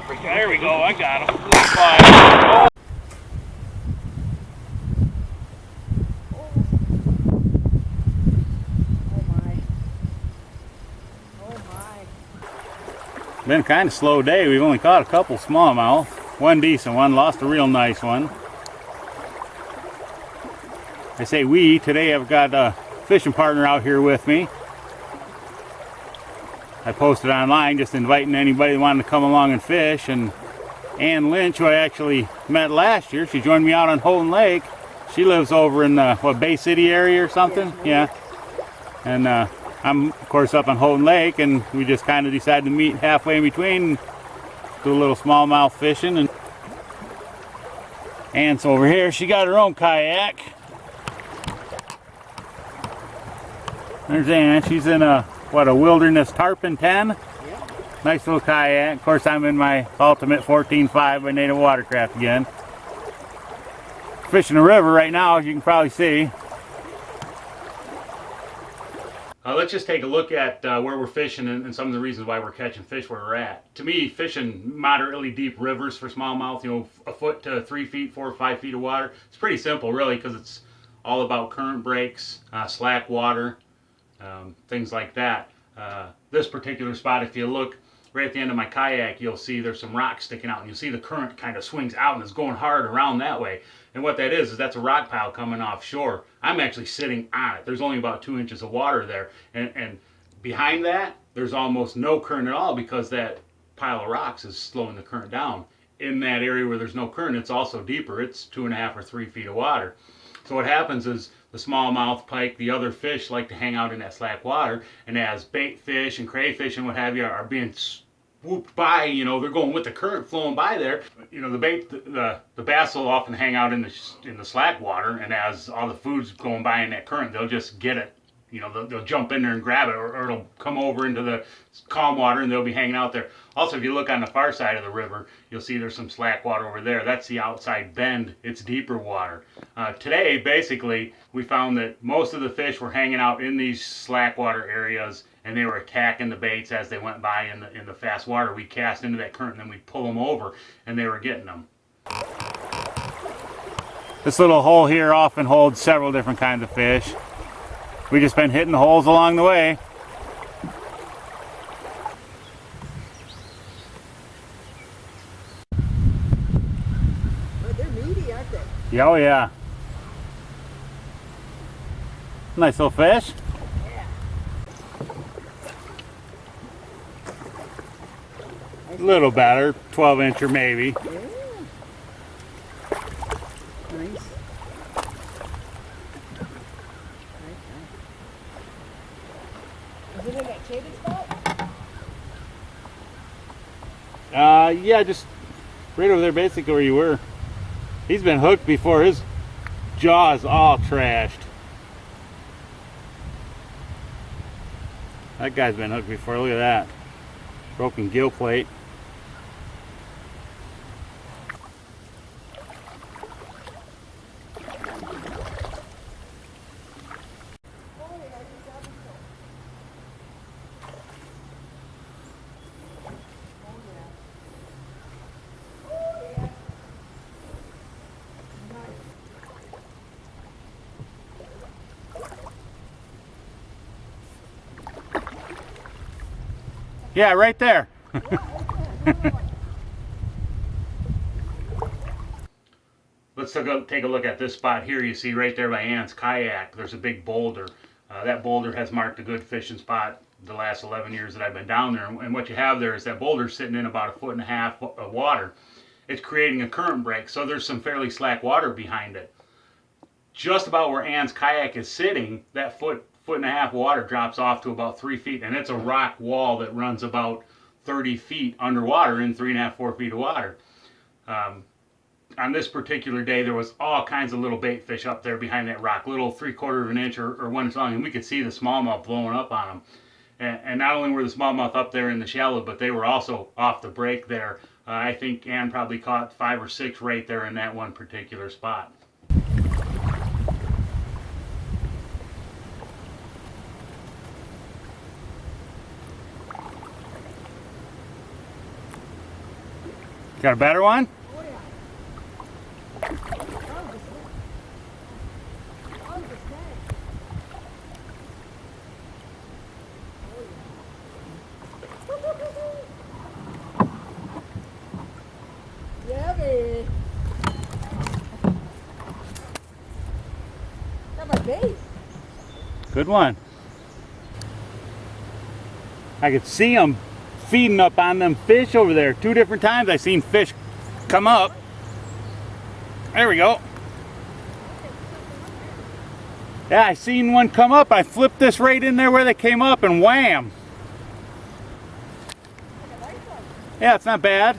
There we go, I got him. Oh. Been a kind of slow day. We've only caught a couple smallmouth. One decent one, lost a real nice one. I say we, today I've got a fishing partner out here with me. I posted online just inviting anybody that wanted to come along and fish. And Ann Lynch, who I actually met last year, she joined me out on Houghton Lake. She lives over in the, what, Bay City area or something? Yeah. And I'm, of course, up on Houghton Lake, and we just kind of decided to meet halfway in between, do a little smallmouth fishing. And Ann's over here. She got her own kayak. There's Ann. She's in a, what, a Wilderness Tarpon 10? Yep. Nice little kayak. Of course, I'm in my Ultimate 14.5 by Native Watercraft again. Fishing the river right now, as you can probably see. Let's just take a look at where we're fishing and some of the reasons why we're catching fish where we're at. To me, fishing moderately deep rivers for smallmouth, you know, a foot to 3 feet, 4 or 5 feet of water, it's pretty simple really, because it's all about current breaks, slack water, things like that. This particular spot, if you look right at the end of my kayak, you'll see there's some rocks sticking out, and you'll see the current kind of swings out and it's going hard around that way. And what that is that's a rock pile coming offshore. I'm actually sitting on it. There's only about 2 inches of water there, and behind that there's almost no current at all, because that pile of rocks is slowing the current down. In that area where there's no current, it's also deeper. It's 2.5 or 3 feet of water. So what happens is the smallmouth, pike, the other fish like to hang out in that slack water, and as bait fish and crayfish and what have you are being swooped by, you know, they're going with the current flowing by there. You know, the bait, the bass will often hang out in the slack water, and as all the food's going by in that current, they'll just get it. You know, they'll jump in there and grab it, or it'll come over into the calm water and they'll be hanging out there. Also, if you look on the far side of the river, you'll see there's some slack water over there. That's the outside bend. It's deeper water. Today, basically, we found that most of the fish were hanging out in these slack water areas, and they were attacking the baits as they went by in the fast water. We cast into that current, and then we pull them over, and they were getting them. This little hole here often holds several different kinds of fish. We just been hitting the holes along the way. Oh, they're meaty, aren't they? Yeah, oh yeah. Nice little fish. Yeah. A little better, 12-incher maybe. Yeah. Nice. Is it in that shaded spot? Yeah, just right over there basically where you were. He's been hooked before. His jaw's all trashed. That guy's been hooked before. Look at that. Broken gill plate. Yeah, right there. Let's take a look at this spot here. You see right there by Ann's kayak, there's a big boulder. That boulder has marked a good fishing spot the last 11 years that I've been down there. And what you have there is that boulder sitting in about 1.5 feet of water. It's creating a current break, so there's some fairly slack water behind it. Just about where Ann's kayak is sitting, that 1.5 feet water drops off to about 3 feet, and it's a rock wall that runs about 30 feet underwater in 3.5, 4 feet of water. On this particular day, there was all kinds of little bait fish up there behind that rock, little 3/4 of an inch or 1 inch long, and we could see the smallmouth blowing up on them. And not only were the smallmouth up there in the shallow, but they were also off the break there. I think Ann probably caught 5 or 6 right there in that one particular spot. Got a better one? Oh yeah. Oh, the snake. Oh, the snake. Oh yeah. Yummy. Got my base. Good one. I could see them feeding up on them fish over there. 2 different times I seen fish come up. There we go. Yeah, I seen one come up. I flipped this right in there where they came up and wham. Yeah, it's not bad.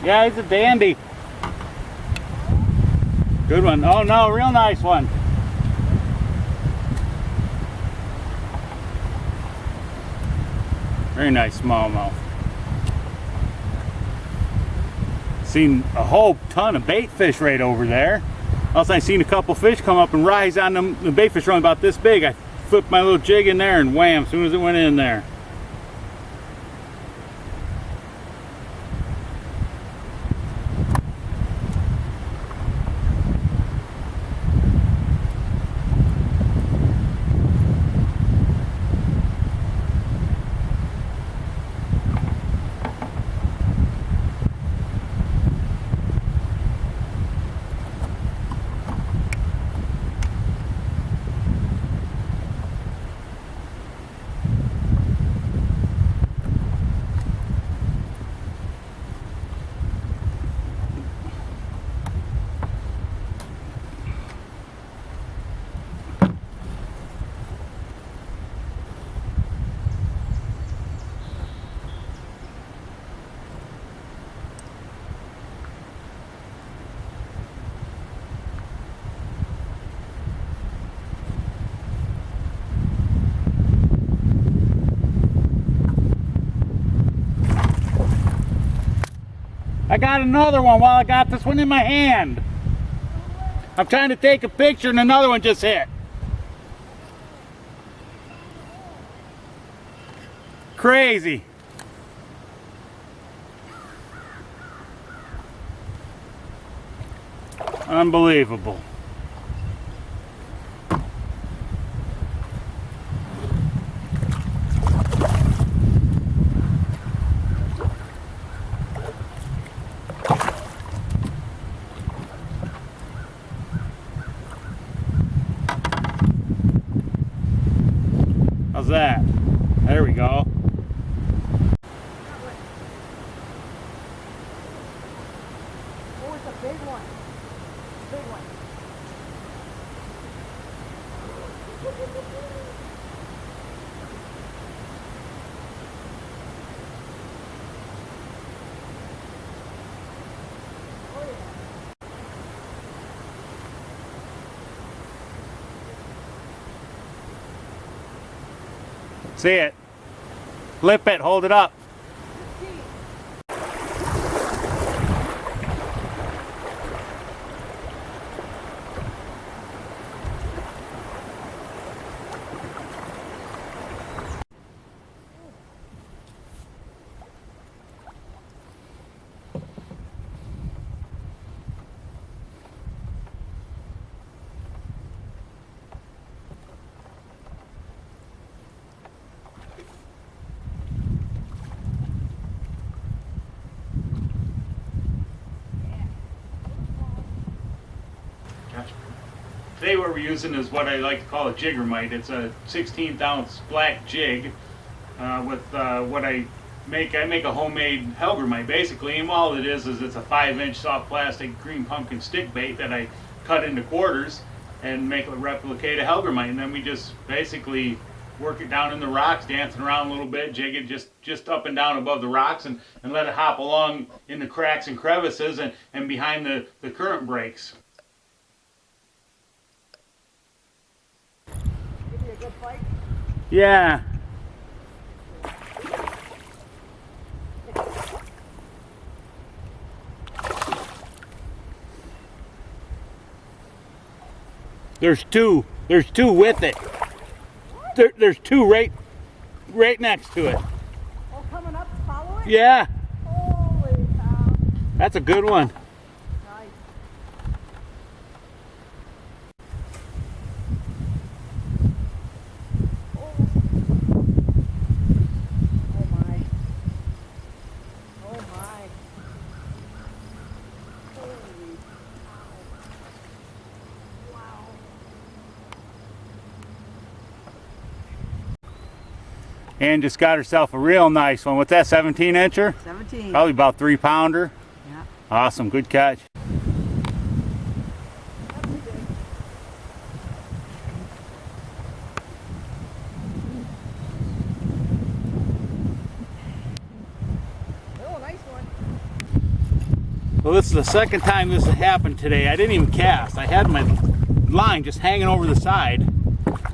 Yeah, he's a dandy. Good one. Oh no, real nice one. Very nice smallmouth. Seen a whole ton of bait fish right over there. Also, I seen a couple fish come up and rise on them. The bait fish are only about this big. I flipped my little jig in there and wham, as soon as it went in there. I got another one while I got this one in my hand. I'm trying to take a picture and another one just hit. Crazy. Unbelievable. How's that? There we go. Oh, it's a big one. Big one. Oh yeah. See it. Flip it, hold it up. Today what we're using is what I like to call a jiggermite. It's a 16th ounce black jig with what I make a homemade helgermite basically, and all it is it's a 5-inch soft plastic green pumpkin stick bait that I cut into quarters and make it replicate a helgermite, and then we just basically work it down in the rocks, dancing around a little bit, jig it just up and down above the rocks, and let it hop along in the cracks and crevices and behind the current breaks. Give you a good fight. Yeah. There's two with it. There's two right next to it. Oh, coming up to follow it? Yeah, Holy cow. that's a good one. Nice. Oh. Oh my. Oh my. Holy cow. Wow. And just got herself a real nice one. What's that, 17 incher? 17. Probably about 3-pounder. Yeah. Awesome, good catch. That's big. Oh, nice one. Well, this is the second time this has happened today. I didn't even cast. I had my line just hanging over the side.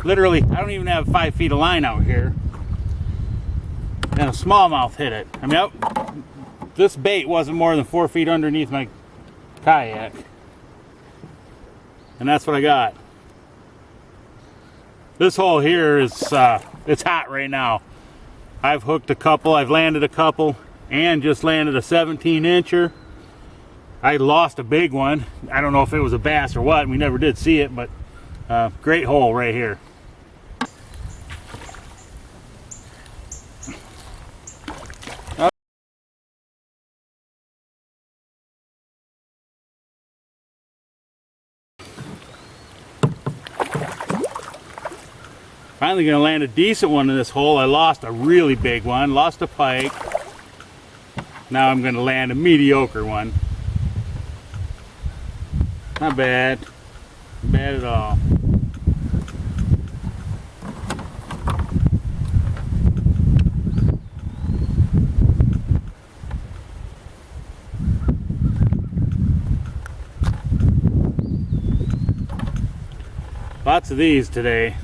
Literally, I don't even have 5 feet of line out here. And a smallmouth hit it. I mean, this bait wasn't more than 4 feet underneath my kayak. And that's what I got. This hole here is, it's hot right now. I've hooked a couple, I've landed a couple, and just landed a 17 incher. I lost a big one. I don't know if it was a bass or what. We never did see it, but great hole right here. Finally gonna land a decent one in this hole. I lost a really big one, lost a pike. Now I'm gonna land a mediocre one. Not bad, not bad at all. Lots of these today.